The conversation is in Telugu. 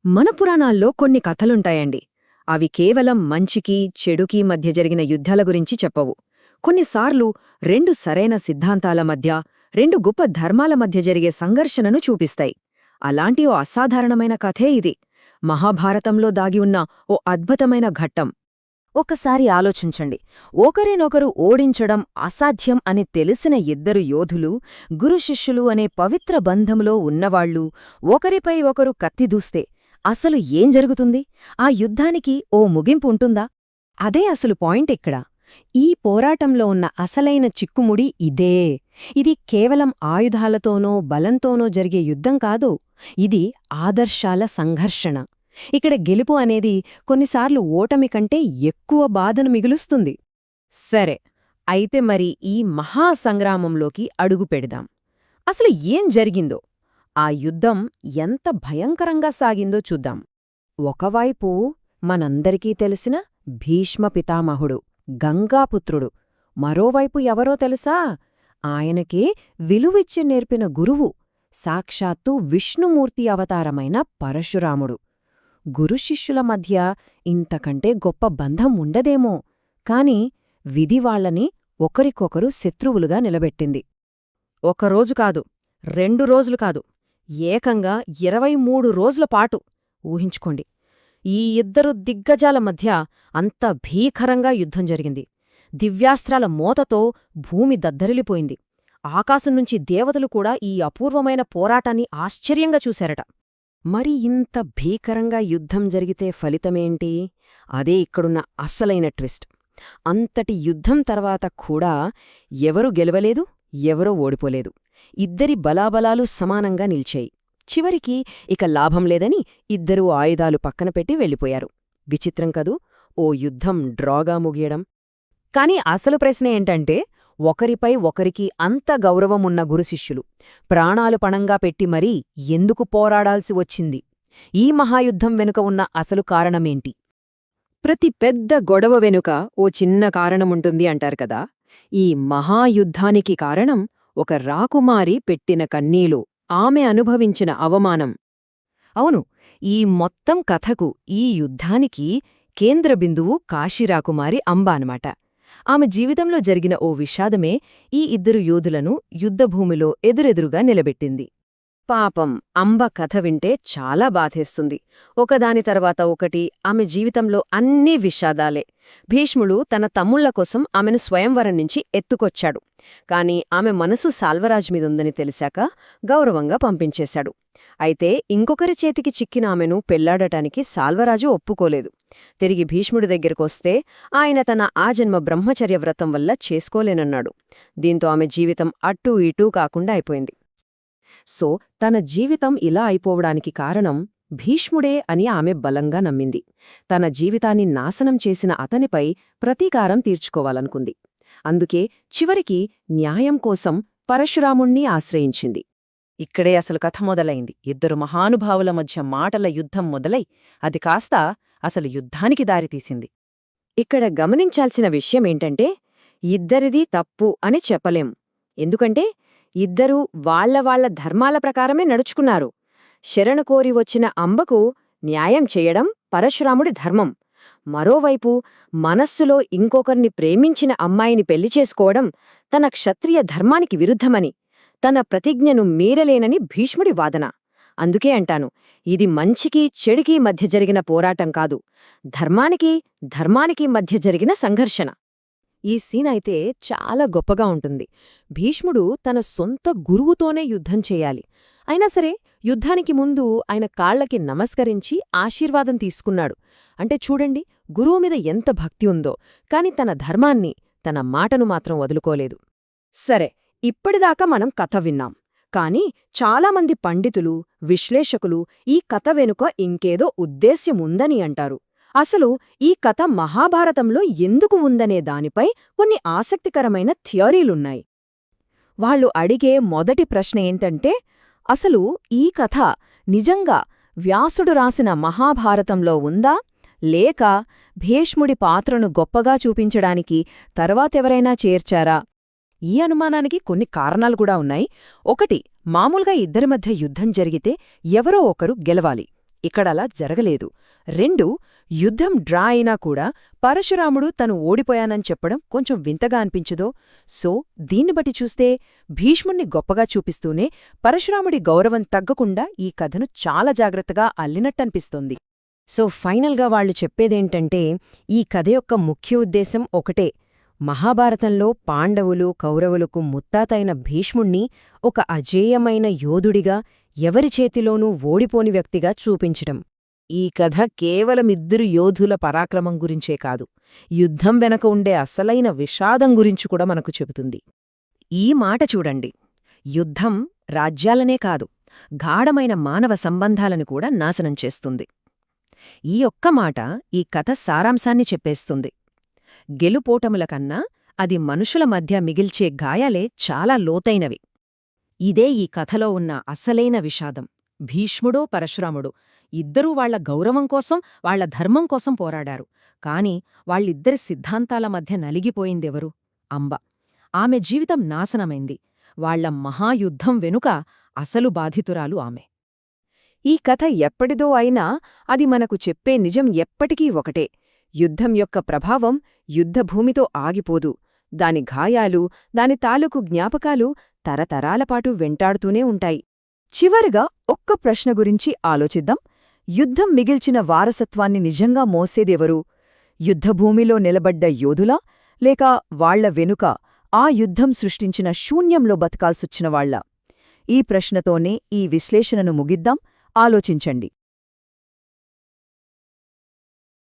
మన పురాణాల్లో కొన్ని కథలుంటాయండి. అవి కేవలం మంచికి చెడుకి మధ్య జరిగిన యుద్ధాల గురించి చెప్పవు. కొన్నిసార్లు రెండు సరైన సిద్ధాంతాల మధ్య, రెండు గొప్ప ధర్మాల మధ్య జరిగే సంఘర్షణను చూపిస్తాయి. అలాంటి ఓ అసాధారణమైన కథే ఇది. మహాభారతంలో దాగి ఉన్న ఓ అద్భుతమైన ఘట్టం. ఒకసారి ఆలోచించండి. ఒకరినొకరు ఓడించడం అసాధ్యం అని తెలిసిన ఇద్దరు యోధులు, గురుశిష్యులు అనే పవిత్ర బంధంలో ఉన్నవాళ్లు ఒకరిపై ఒకరు కత్తిదూస్తే అసలు ఏం జరుగుతుంది? ఆ యుద్ధానికి ఓ ముగింపు ఉంటుందా? అదే అసలు పాయింట్ ఇక్కడ. ఈ పోరాటంలో ఉన్న అసలైన చిక్కుముడి ఇదే. ఇది కేవలం ఆయుధాలతోనో బలంతోనో జరిగే యుద్ధం కాదు. ఇది ఆదర్శాల సంఘర్షణ. ఇక్కడ గెలుపు అనేది కొన్నిసార్లు ఓటమి కంటే ఎక్కువ బాధను మిగులుస్తుంది. సరే, అయితే మరి ఈ మహాసంగ్రామంలోకి అడుగు పెడదాం. అసలు ఏం జరిగిందో, ఆ యుద్ధం ఎంత భయంకరంగా సాగిందో చూద్దాం. ఒకవైపు మనందరికీ తెలిసిన భీష్మ పితామహుడు, గంగాపుత్రుడు. మరోవైపు ఎవరో తెలుసా? ఆయనకే విలువిచ్చి నేర్పిన గురువు, సాక్షాత్తు విష్ణుమూర్తి అవతారమైన పరశురాముడు. గురుశిష్యుల మధ్య ఇంతకంటే గొప్ప బంధం ఉండదేమో, కాని విధి వాళ్లని ఒకరికొకరు శత్రువులుగా నిలబెట్టింది. ఒకరోజు కాదు, 2 రోజులు కాదు, ఏకంగా 23 రోజుల పాటు. ఊహించుకోండి, ఈ ఇద్దరు దిగ్గజాల మధ్య అంత భీకరంగా యుద్ధం జరిగింది. దివ్యాస్త్రాల మోతతో భూమి దద్దరిల్లిపోయింది. ఆకాశం నుంచి దేవతలు కూడా ఈ అపూర్వమైన పోరాటాన్ని ఆశ్చర్యంగా చూశారట. మరి ఇంత భీకరంగా యుద్ధం జరిగితే ఫలితమేంటి? అదే ఇక్కడున్న అస్సలైన ట్విస్ట్. అంతటి యుద్ధం తర్వాత కూడా ఎవరూ గెలవలేదు, ఎవరో ఓడిపోలేదు. ఇద్దరి బలాబలాలు సమానంగా నిల్చాయి. చివరికి ఇక లాభం లేదని ఇద్దరూ ఆయుధాలు పక్కన పెట్టి వెళ్ళిపోయారు. విచిత్రం కదూ, ఓ యుద్ధం డ్రాగా ముగియడం. కాని అసలు ప్రశ్న ఏంటంటే, ఒకరిపై ఒకరికి అంత గౌరవమున్న గురుశిష్యులు ప్రాణాలు పణంగా పెట్టి మరీ ఎందుకు పోరాడాల్సి వచ్చింది? ఈ మహాయుద్ధం వెనుక ఉన్న అసలు కారణమేంటి? ప్రతి పెద్ద గొడవ వెనుక ఓ చిన్న కారణముంటుంది అంటారు కదా. ఈ మహాయుద్ధానికి కారణం ఒక రాకుమారి పెట్టిన కన్నీలు, ఆమె అనుభవించిన అవమానం. అవును, ఈ మొత్తం కథకు, ఈ యుద్ధానికి కేంద్రబిందువు కాశీరాకుమారి అంబ అన్నమాట. ఆమె జీవితంలో జరిగిన ఓ విషాదమే ఈ ఇద్దరు యోధులను యుద్ధభూమిలో ఎదురెదురుగా నిలబెట్టింది. పాపం, అంబ కథ వింటే చాలా బాధేస్తుంది. ఒకదాని తర్వాత ఒకటి ఆమె జీవితంలో అన్నీ విషాదాలే. భీష్ముడు తన తమ్ముళ్ల కోసం ఆమెను స్వయంవరం నుంచి ఎత్తుకొచ్చాడు. కాని ఆమె మనసు సాల్వరాజు మీదుందని తెలిసాక గౌరవంగా పంపించేశాడు. అయితే ఇంకొకరి చేతికి చిక్కిన ఆమెను పెళ్లాడటానికి సాల్వరాజు ఒప్పుకోలేదు. తిరిగి భీష్ముడి దగ్గరకొస్తే ఆయన తన ఆజన్మ బ్రహ్మచర్య వ్రతం వల్ల చేసుకోలేనన్నాడు. దీంతో ఆమె జీవితం అట్టూ ఇటూ కాకుండా అయిపోయింది. సో తన జీవితం ఇలా అయిపోవడానికి కారణం భీష్ముడే అని ఆమె బలంగా నమ్మింది. తన జీవితాన్ని నాశనం చేసిన అతనిపై ప్రతీకారం తీర్చుకోవాలనుకుంది. అందుకే చివరికి న్యాయం కోసం పరశురాముణ్ణి ఆశ్రయించింది. ఇక్కడే అసలు కథ మొదలైంది. ఇద్దరు మహానుభావుల మధ్య మాటల యుద్ధం మొదలై అది కాస్త అసలు యుద్ధానికి దారితీసింది. ఇక్కడ గమనించాల్సిన విషయమేంటంటే, ఇద్దరిదీ తప్పు అని చెప్పలేం. ఎందుకంటే ఇద్దరూ వాళ్ల ధర్మాల ప్రకారమే నడుచుకున్నారు. శరణు కోరి వచ్చిన అంబకు న్యాయం చేయడం పరశురాముడి ధర్మం. మరోవైపు మనస్సులో ఇంకొకర్ని ప్రేమించిన అమ్మాయిని పెళ్లి చేసుకోవడం తన క్షత్రియ ధర్మానికి విరుద్ధమని, తన ప్రతిజ్ఞను మీరలేనని భీష్ముడి వాదన. అందుకే అంటాను, ఇది మంచికి చెడుకి మధ్య జరిగిన పోరాటం కాదు, ధర్మానికి మధ్య జరిగిన సంఘర్షణ. ఈ సీన్ అయితే చాలా గొప్పగా ఉంటుంది. భీష్ముడు తన సొంత గురువుతోనే యుద్ధం చేయాలి. అయినా సరే యుద్ధానికి ముందు ఆయన కాళ్లకి నమస్కరించి ఆశీర్వాదం తీసుకున్నాడు. అంటే చూడండి, గురువు మీద ఎంత భక్తి ఉందో, కాని తన ధర్మాన్ని, తన మాటను మాత్రం వదులుకోలేదు. సరే, ఇప్పటిదాకా మనం కథ విన్నాం. కాని చాలామంది పండితులు, విశ్లేషకులు ఈ కథ వెనుక ఇంకేదో ఉద్దేశ్యముందని అంటారు. అసలు ఈ కథ మహాభారతంలో ఎందుకు ఉందనే దానిపై కొన్ని ఆసక్తికరమైన థియరీలున్నాయి. వాళ్ళు అడిగే మొదటి ప్రశ్న ఏంటంటే, అసలు ఈ కథ నిజంగా వ్యాసుడు రాసిన మహాభారతంలో ఉందా, లేక భీష్ముడి పాత్రను గొప్పగా చూపించడానికి తర్వాతెవరైనా చేర్చారా? ఈ అనుమానానికి కొన్ని కారణాలు కూడా ఉన్నాయి. ఒకటి, మామూలుగా ఇద్దరి మధ్య యుద్ధం జరిగితే ఎవరో ఒకరు గెలవాలి. ఇక్కడలా జరగలేదు. 2 యుద్ధం డ్రా అయినా కూడా పరశురాముడు తను ఓడిపోయానని చెప్పడం కొంచెం వింతగా అనిపించదో? సో దీన్ని బట్టి చూస్తే భీష్ముణ్ణి గొప్పగా చూపిస్తూనే పరశురాముడి గౌరవం తగ్గకుండా ఈ కథను చాలా జాగ్రత్తగా అల్లినట్టనిపిస్తోంది. సో ఫైనల్గా వాళ్ళు చెప్పేదేంటంటే ఈ కథ యొక్క ముఖ్య ఉద్దేశం ఒకటే. మహాభారతంలో పాండవులు కౌరవులకు ముత్తాతైన భీష్ముణ్ణి ఒక అజేయమైన యోధుడిగా ఎవరి చేతిలోనూ ఓడిపోని వ్యక్తిగా చూపించడం. ఈ కథ కేవలం 2 యోధుల పరాక్రమం గురించే కాదు, యుద్ధం వెనక ఉండే అసలైన విషాదం గురించి కూడా మనకు చెబుతుంది. ఈ మాట చూడండి. యుద్ధం రాజ్యాలనే కాదు, గాఢమైన మానవ సంబంధాలను కూడా నాశనం చేస్తుంది. ఈ ఒక్క మాట ఈ కథ సారాంశాన్ని చెప్పేస్తుంది. గెలుపోటముల కన్నా అది మనుషుల మధ్య మిగిల్చే గాయాలే చాలా లోతైనవి. ఇదే ఈ కథలో ఉన్న అసలైన విషాదం. భీష్ముడో పరశురాముడో ఇద్దరూ వాళ్ల గౌరవం కోసం, వాళ్ల ధర్మం కోసం పోరాడారు. కాని వాళ్ళిద్దరి సిద్ధాంతాల మధ్య నలిగిపోయిందెవరు? అంబ. ఆమె జీవితం నాశనమైంది. వాళ్ల మహాయుద్ధం వెనుక అసలు బాధితురాలు ఆమె. ఈ కథ ఎప్పటిదో అయినా అది మనకు చెప్పే నిజం ఎప్పటికీ ఒకటే. యుద్ధం యొక్క ప్రభావం యుద్ధభూమితో ఆగిపోదు. దాని గాయాలు, దాని తాలూకు జ్ఞాపకాలు తరతరాలపాటు వెంటాడుతూనే ఉంటాయి. చివరిగా ఒక్క ప్రశ్న గురించి ఆలోచిద్దాం. యుద్ధం మిగిల్చిన వారసత్వాన్ని నిజంగా మోసేదెవరు? యుద్ధభూమిలో నిలబడ్డ యోధులా, లేక వాళ్ల వెనుక ఆ యుద్ధం సృష్టించిన శూన్యంలో బతకాల్సొచ్చినవాళ్లా? ఈ ప్రశ్నతోనే ఈ విశ్లేషణను ముగిద్దాం. ఆలోచించండి.